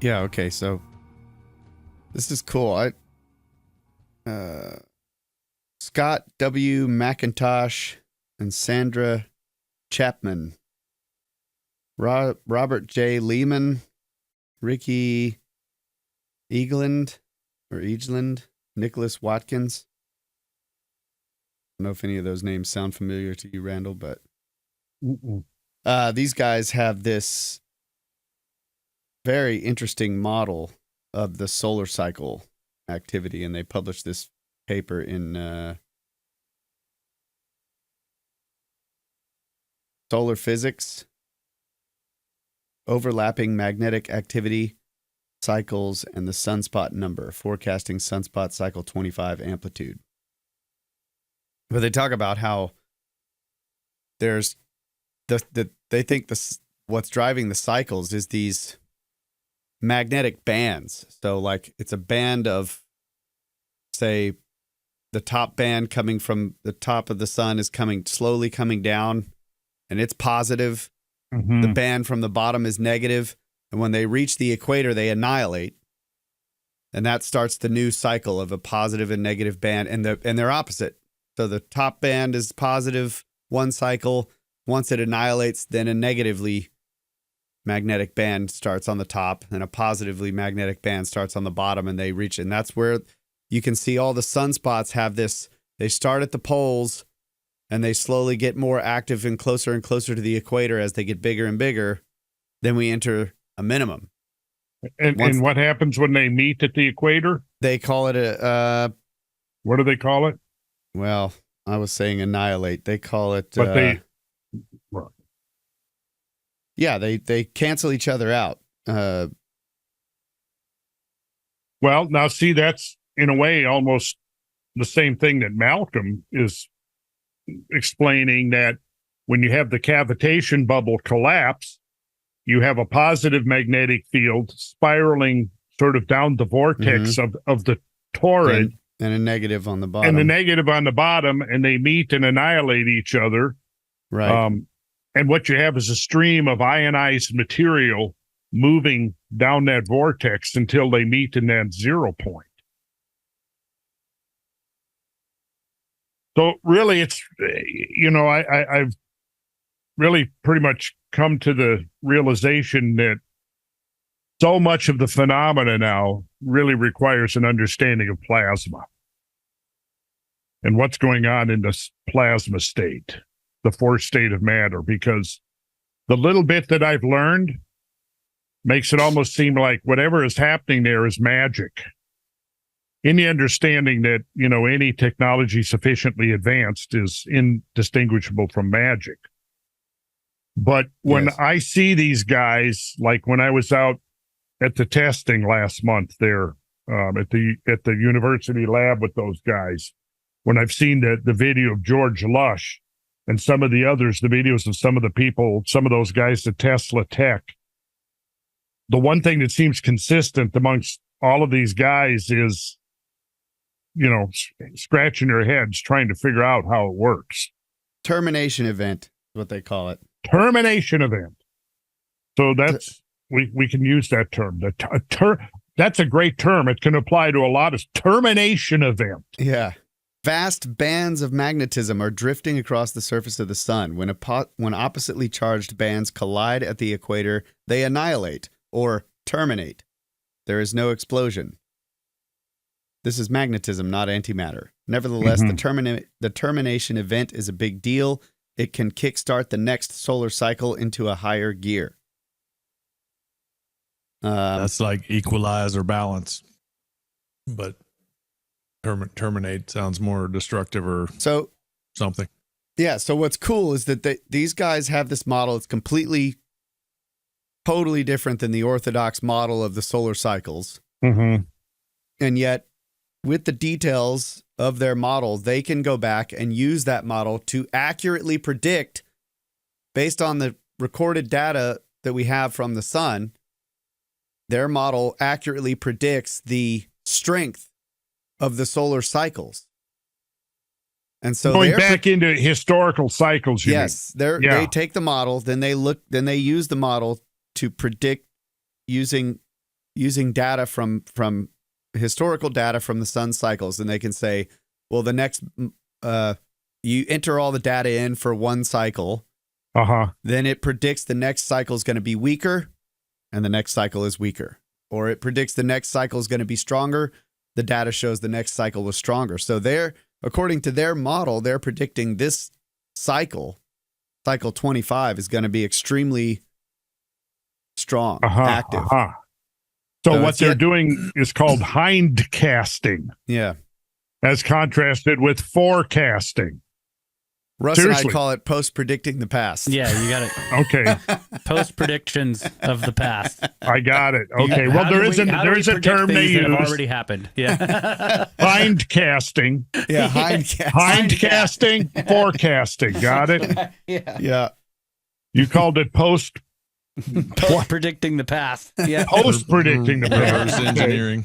Yeah, okay, so this is cool. Scott W. McIntosh and Sandra Chapman. Robert J. Lehman, Ricky Egeland, Nicholas Watkins. I don't know if any of those names sound familiar to you, Randall, but these guys have this very interesting model of the solar cycle activity, and they published this paper in Solar Physics, Overlapping Magnetic Activity Cycles and the Sunspot Number, Forecasting Sunspot Cycle 25 Amplitude. But they talk about how there's they think what's driving the cycles is these magnetic bands. So like it's a band of, say, the top band coming from the top of the sun is slowly coming down, and it's positive. Mm-hmm. The band from the bottom is negative, and when they reach the equator, they annihilate. And that starts the new cycle of a positive and negative band, and they're opposite. So the top band is positive one cycle. Once it annihilates, then a negatively magnetic band starts on the top, and a positively magnetic band starts on the bottom, and they reach. And that's where you can see all the sunspots have this. They start at the poles, and they slowly get more active and closer to the equator as they get bigger and bigger. Then we enter a minimum. And what happens when they meet at the equator? They call it what do they call it? Well, I was saying annihilate. They call it. But yeah, they cancel each other out. Well, now see, that's in a way almost the same thing that Malcolm is explaining, that when you have the cavitation bubble collapse, you have a positive magnetic field spiraling sort of down the vortex of the torrid. And a negative on the bottom. And the negative on the bottom, and they meet and annihilate each other. Right. And what you have is a stream of ionized material moving down that vortex until they meet in that 0 point. So really, it's, I've really pretty much come to the realization that so much of the phenomena now really requires an understanding of plasma and what's going on in this plasma state, the fourth state of matter, because the little bit that I've learned makes it almost seem like whatever is happening there is magic. In the understanding that, any technology sufficiently advanced is indistinguishable from magic. But when I see these guys, like when I was out at the testing last month there at the university lab with those guys, when I've seen the video of George Lush and some of the others, the videos of some of the people, some of those guys at Tesla Tech, the one thing that seems consistent amongst all of these guys is, scratching their heads trying to figure out how it works. Termination event is what they call it. Termination event. So that's, we can use that term. That's a great term. It can apply to a lot of termination event. Yeah. Vast bands of magnetism are drifting across the surface of the sun. When oppositely charged bands collide at the equator, they annihilate or terminate. There is no explosion. This is magnetism, not antimatter. Nevertheless, the termination event is a big deal. It can kickstart the next solar cycle into a higher gear. That's like equalize or balance, but terminate sounds more destructive or something. Yeah. So what's cool is that these guys have this model. It's totally different than the orthodox model of the solar cycles. Mm-hmm. And yet, with the details of their model, they can go back and use that model to accurately predict, based on the recorded data that we have from the sun, their model accurately predicts the strength of the solar cycles. And so going back into historical cycles, they take the model, then they use the model to predict using using data from historical data from the sun cycles, and they can say, well, the next you enter all the data in for one cycle, then it predicts the next cycle is going to be weaker, and the next cycle is weaker, or it predicts the next cycle is going to be stronger. The data shows the next cycle was stronger. So according to their model, they're predicting this cycle 25, is going to be extremely strong, active. So what they're doing is called hindcasting. Yeah. As contrasted with forecasting. Russ Seriously. and I call it post-predicting the past. Yeah, you got it. Okay. Post-predictions of the past. I got it. Okay. Well, there is a term they use. That have already happened. Yeah. Hindcasting. Yeah, hindcasting. Hindcasting, forecasting. Got it? Yeah. You called it Post-predicting the past. Yeah. Post-predicting the past. Reverse engineering.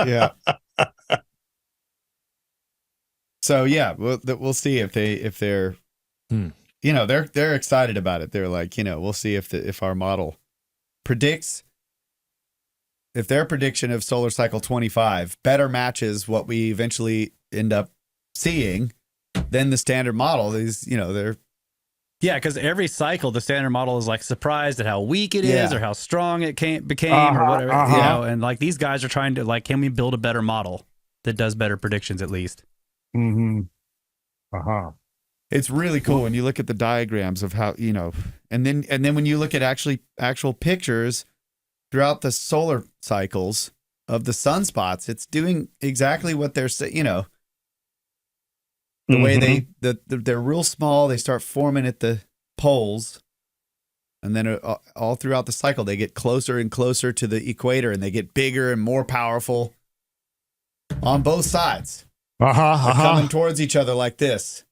Yeah. So yeah, we'll see if they're they're excited about it. They're like, we'll see if our model predicts, if their prediction of solar cycle 25 better matches what we eventually end up seeing than the standard model. They're because every cycle the standard model is like surprised at how weak it is or how strong it became or whatever. And like these guys are trying to like, can we build a better model that does better predictions at least? It's really cool when you look at the diagrams of how, and then when you look at actual pictures throughout the solar cycles of the sunspots, it's doing exactly what they're saying, the way they're real small, they start forming at the poles, and then all throughout the cycle, they get closer and closer to the equator, and they get bigger and more powerful on both sides. They're coming towards each other like this.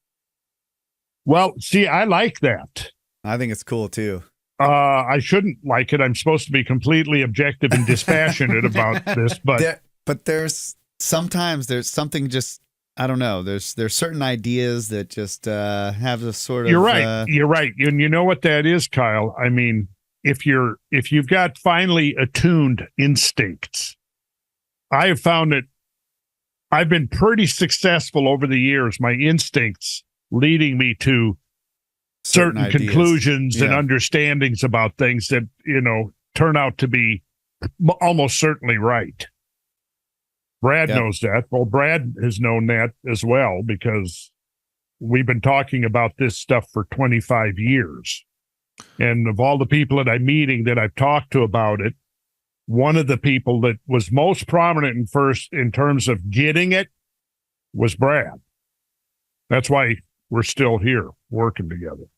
Well, see, I like that. I think it's cool too. I shouldn't like it. I'm supposed to be completely objective and dispassionate about this, but there's sometimes there's something just, I don't know. There's certain ideas that just have a sort of. You're right. You're right. And you know what that is, Kyle? I mean, if you've got finely attuned instincts, I have found that I've been pretty successful over the years, my instincts leading me to certain conclusions and understandings about things that, turn out to be almost certainly right. Brad knows that. Well, Brad has known that as well because we've been talking about this stuff for 25 years. And of all the people that I'm meeting that I've talked to about it, one of the people that was most prominent in terms of getting it was Brad. That's why we're still here working together.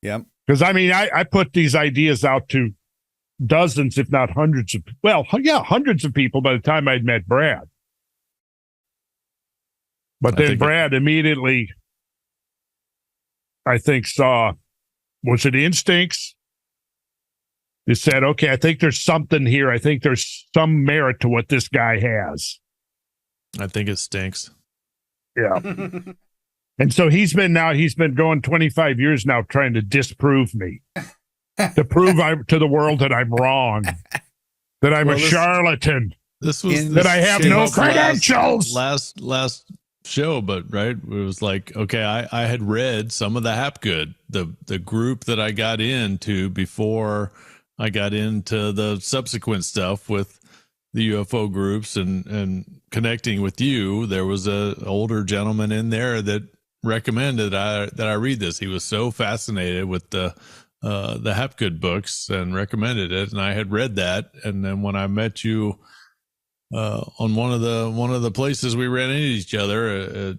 Yep. Because I put these ideas out to dozens, if not hundreds hundreds of people by the time I'd met Brad. But then Brad immediately, I think, saw, was it instincts? He said, okay, I think there's something here. I think there's some merit to what this guy has. I think it stinks. Yeah. And so he's been going 25 years now trying to disprove me, to prove to the world that I'm wrong, that I'm a charlatan, that I have no credentials. Last show, but right, it was like, okay, I had read some of the Hapgood, the group that I got into before I got into the subsequent stuff with the UFO groups and connecting with you. There was a older gentleman in there that recommended that I read this. He was so fascinated with the Hapgood books and recommended it, and I had read that. And then when I met you on one of the places we ran into each other,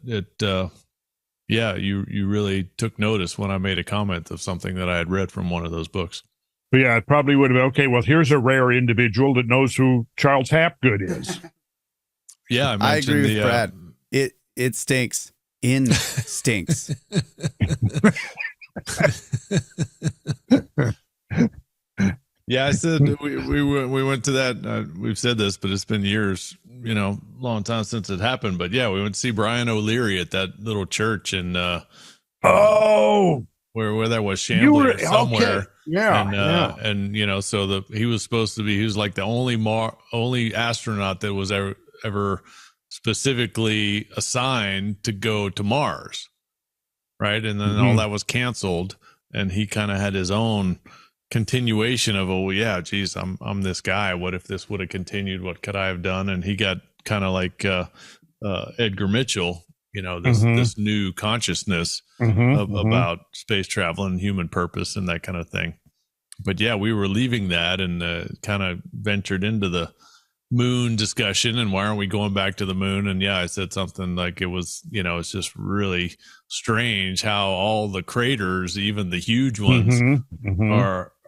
you really took notice when I made a comment of something that I had read from one of those books. Yeah, it probably would have been, okay, well, here's a rare individual that knows who Charles Hapgood is. Yeah, I agree with Brad. It stinks. Stinks. Yeah, I said we went to that. We've said this, but it's been years, long time since it happened. But yeah, we went to see Brian O'Leary at that little church, and where that was Chambly or somewhere. Okay. Yeah, and so he was supposed to be. He was like the only astronaut that was ever specifically assigned to go to Mars, right? And then all that was canceled, and he kind of had his own continuation of, oh yeah, geez, I'm this guy. What if this would have continued? What could I have done? And he got kind of like Edgar Mitchell, this new consciousness about space travel and human purpose and that kind of thing. But yeah, we were leaving that and kind of ventured into the moon discussion and why aren't we going back to the moon? And yeah, I said something like it was, it's just really strange how all the craters, even the huge ones,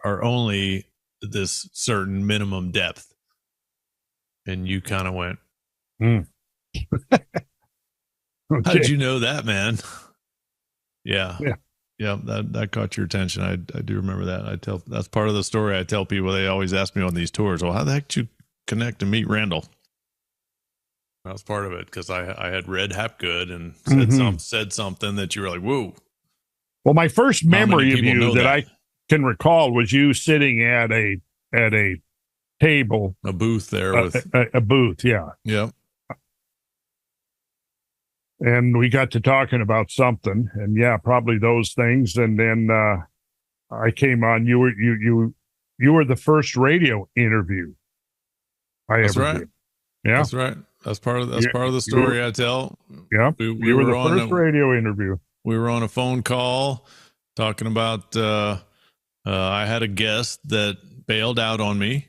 are only this certain minimum depth. And you kind of went, Okay. How did you know that, man? Yeah. That caught your attention. I do remember that. That's part of the story I tell people. They always ask me on these tours, well, how the heck did you connect and meet Randall? That was part of it because I had read Hapgood and said something that you were like, whoa. Well, my first memory of you that I can recall was you sitting at a table, a booth there with a booth. Yeah. Yep. And we got to talking about something, and yeah, probably those things. And then I came on. You were the first radio interview I ever did. Yeah, that's right. That's part of the story I tell. Yeah, we were the first radio interview. We were on a phone call talking about. I had a guest that bailed out on me,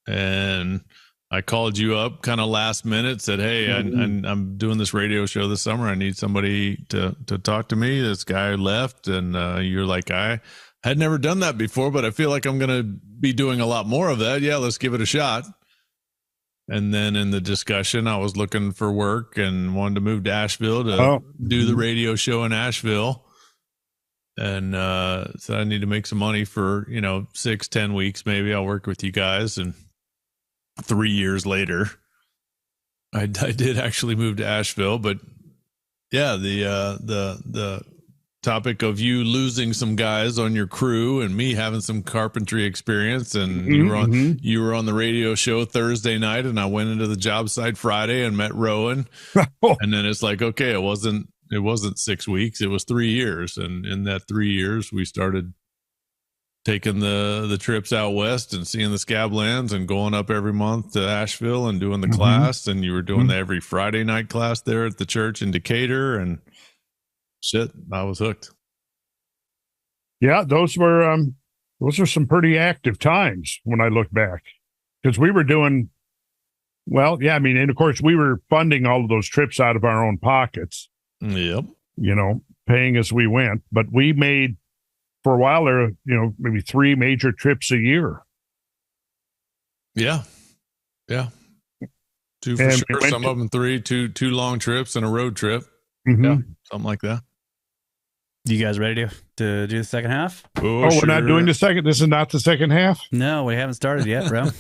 and I called you up kind of last minute, said, hey, I'm doing this radio show this summer. I need somebody to talk to me. This guy left. And you're like, I had never done that before, but I feel like I'm going to be doing a lot more of that. Yeah, let's give it a shot. And then in the discussion, I was looking for work and wanted to move to Asheville to do the radio show in Asheville. And said I need to make some money for, 6-10 weeks. Maybe I'll work with you guys. And 3 years later, I did actually move to Asheville, but yeah, the topic of you losing some guys on your crew and me having some carpentry experience, and you were on the radio show Thursday night, and I went into the job site Friday and met Rowan, and then it's like, okay, it wasn't 6 weeks, it was 3 years, and in that 3 years we started taking the trips out west and seeing the Scablands and going up every month to Asheville and doing the class. And you were doing the every Friday night class there at the church in Decatur, and shit, I was hooked. Yeah, those were some pretty active times when I look back, because we were doing well. Yeah, I mean, and of course we were funding all of those trips out of our own pockets. Yep. Paying as we went, but we made, for a while there, maybe 3 major trips a year. Yeah. 2 for sure. Some of them 3, two long trips and a road trip. Yeah, something like that. You guys ready to do the second half? Oh, sure. We're not doing the second. This is not the second half? No, we haven't started yet, bro.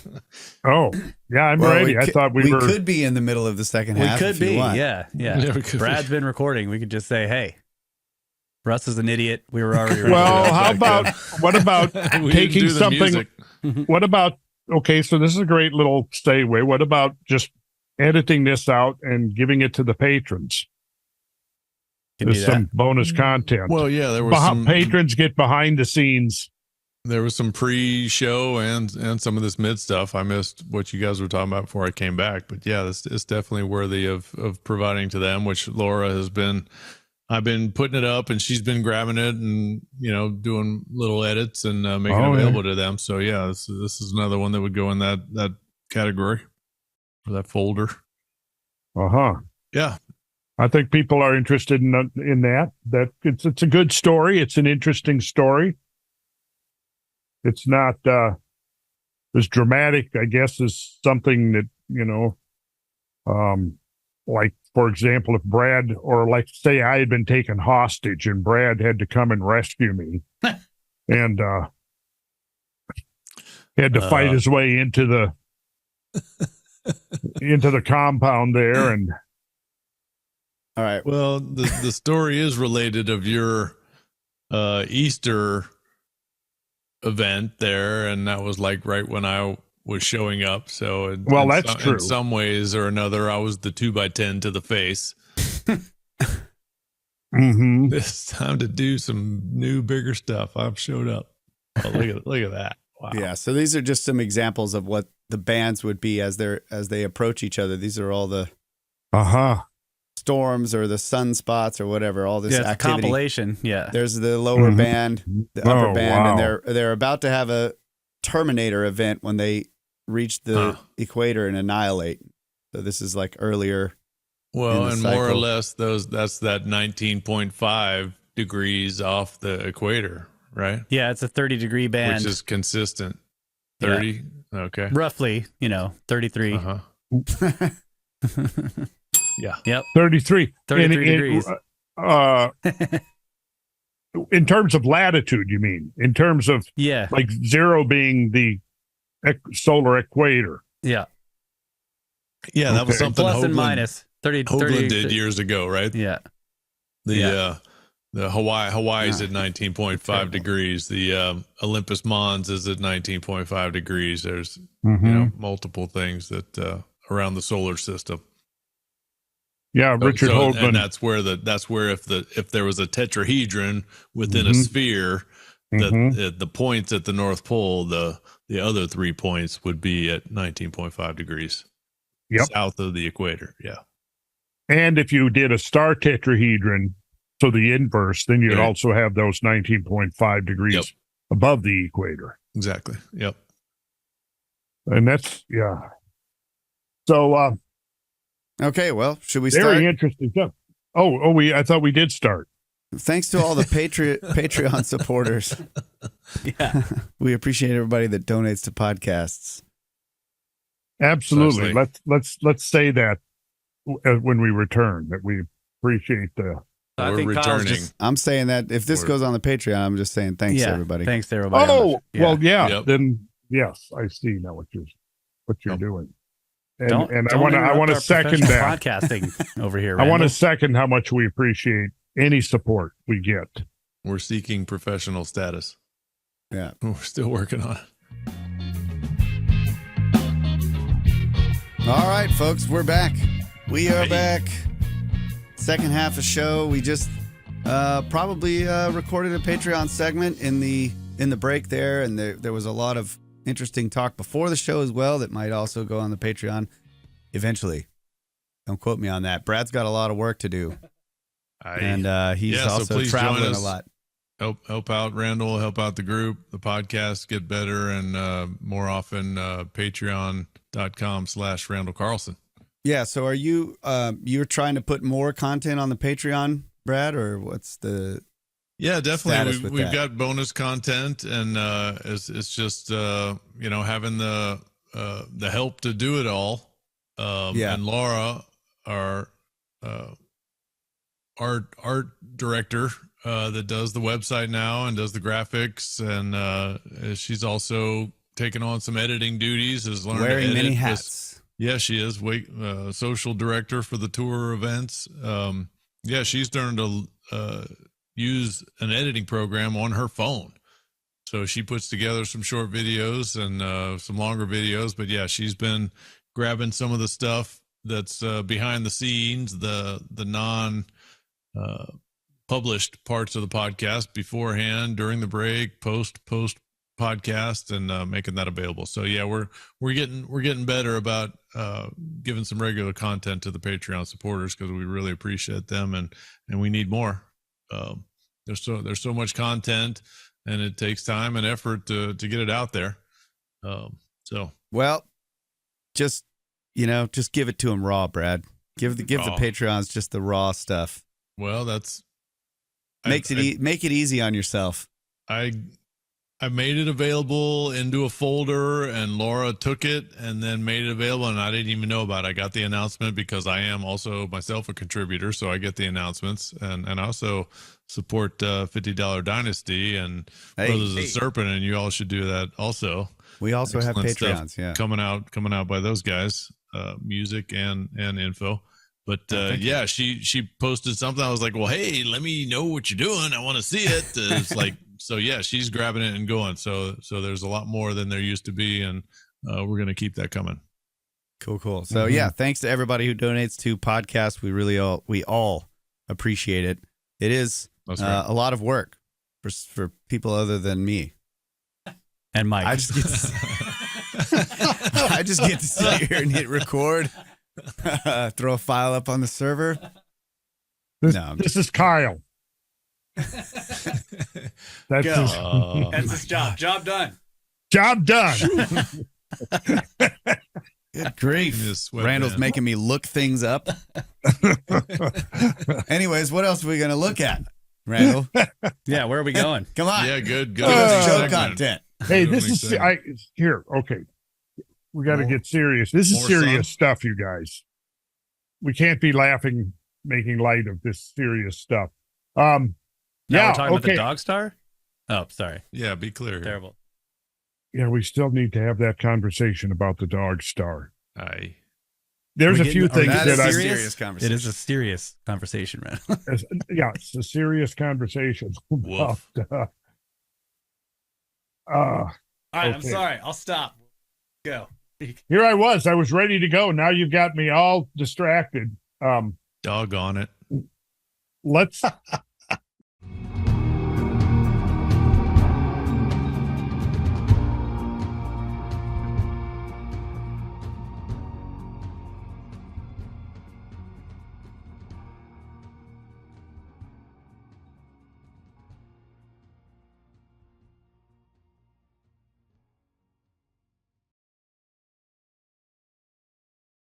Oh, yeah, I'm ready. I thought we were. We could be in the middle of the second half. We could be, yeah. Brad's been recording. We could just say, hey, Russ is an idiot. We were already. Well, what about taking something? What about, okay, so this is a great little segue. What about just editing this out and giving it to the patrons? There's some bonus content. Well, yeah, there was some patrons get behind the scenes. There was some pre-show and some of this mid stuff. I missed what you guys were talking about before I came back, but yeah, it's definitely worthy of providing to them, which Laura has been. I've been putting it up, and she's been grabbing it and doing little edits and making it available to them. So yeah, this is another one that would go in that category or that folder. Yeah, I think people are interested in that. That it's a good story. It's an interesting story. It's not as dramatic, I guess, as something that like, for example, if Brad, or like say I had been taken hostage and Brad had to come and rescue me and had to fight his way into the compound there. And all right. Well, the story is related of your Easter event there, and that was like right when I was showing up. So that's true. In some ways or another, I was the 2x10 to the face. Mm-hmm. It's time to do some new, bigger stuff. I've showed up. Oh, look at that. Wow. Yeah. So these are just some examples of what the bands would be as they approach each other. These are all the storms or the sunspots or whatever. All this it's activity. a compilation. Yeah. There's the lower band, the upper band, and they're about to have a Terminator event when they reach the equator and annihilate. So this is like earlier. Well, and cycle. More or less that's that 19.5 degrees off the equator, right? Yeah, it's a 30-degree band. Which is consistent. 30? Yeah. Okay. Roughly, 33. Yeah. Yep. 33. 33 degrees. In terms of latitude, you mean? In terms of like 0 being the solar equator. Yeah. Yeah, that was something plus Hoagland, and minus 30 Hoagland did years ago, right? Yeah. The Hawaii's at 19.5 degrees. The Olympus Mons is at 19.5 degrees. There's multiple things that around the solar system. Yeah, Richard Hoagland. And that's where if there was a tetrahedron within a sphere, that the points at the North Pole, the other 3 points would be at 19.5 degrees. Yep. South of the equator. Yeah. And if you did a star tetrahedron, so the inverse, then you'd also have those 19.5 degrees above the equator. Exactly. Yep. And that's, So, okay, well, should we start? Very interesting stuff. I thought we did start. Thanks to all the Patreon supporters. Yeah. We appreciate everybody that donates to podcasts. Absolutely. Let's say that when we return, that we appreciate the. We're returning. I'm saying that if this goes on the Patreon, I'm just saying thanks to everybody. Thanks to everybody. Then yes, I see now what you're doing. And don't I want to second that podcasting over here. I want to second how much we appreciate any support we get. We're seeking professional status. Yeah, we're still working on it. All right, folks, we're back. We are back. Second half of the show. We just probably recorded a Patreon segment in the break there, and there was a lot of interesting talk before the show as well that might also go on the Patreon eventually. Don't quote me on that. Brad's got a lot of work to do, and he's also traveling a lot. Help out Randall, help out the group, the podcast, get better, and more often patreon.com/Randall Carlson. Yeah. So are you you're trying to put more content on the Patreon, Brad, or what's the definitely. We've got bonus content, and it's just having the help to do it all. And Laura, our art director, that does the website now and does the graphics, and she's also taken on some editing duties. Is learning wearing to edit many hats. Yeah, she is. Social director for the tour events. She's learned to use an editing program on her phone. So she puts together some short videos and some longer videos. But she's been grabbing some of the stuff that's behind the scenes, the non published parts of the podcast beforehand, during the break, post podcast, and making that available. So we're getting better about giving some regular content to the Patreon supporters, because we really appreciate them, and we need more. There's so much content, and it takes time and effort to get it out there. Just give it to them raw, Brad. Give the Patreons just the raw stuff. Well, make it easy on yourself. I made it available into a folder, and Laura took it and then made it available, and I didn't even know about it. I got the announcement because I am also myself a contributor, so I get the announcements, and I also support $50 Dynasty and Brothers of Serpent, and you all should do that also. We also have Patreons, coming out by those guys, music and info. But yeah, she posted something. I was like, well, hey, let me know what you're doing. I want to see it. It's like, so yeah, she's grabbing it and going. So there's a lot more than there used to be, and we're gonna keep that coming. Cool. So yeah, thanks to everybody who donates to podcasts. We all appreciate it. It is a lot of work for people other than me and Mike. I just get to sit here and hit record, throw a file up on the server. This is Kyle. That's his job. Job done. Job done. Good grief. Randall's making me look things up. Anyways, what else are we going to look at, Randall? Yeah, where are we going? Come on. Yeah, good. Show content. Hey, this is here. Okay, we got to get serious. This is serious stuff, you guys. We can't be laughing, making light of this serious stuff. We're talking about the dog star. Oh, sorry. Yeah, be clear. Terrible. Yeah, we still need to have that conversation about the dog star. Aye. There's a few things that I serious conversation. It is a serious conversation, man. Yeah, it's a serious conversation. About, all right, I'm sorry. I'll stop. Go. Here I was ready to go. Now you've got me all distracted. Doggone it. Let's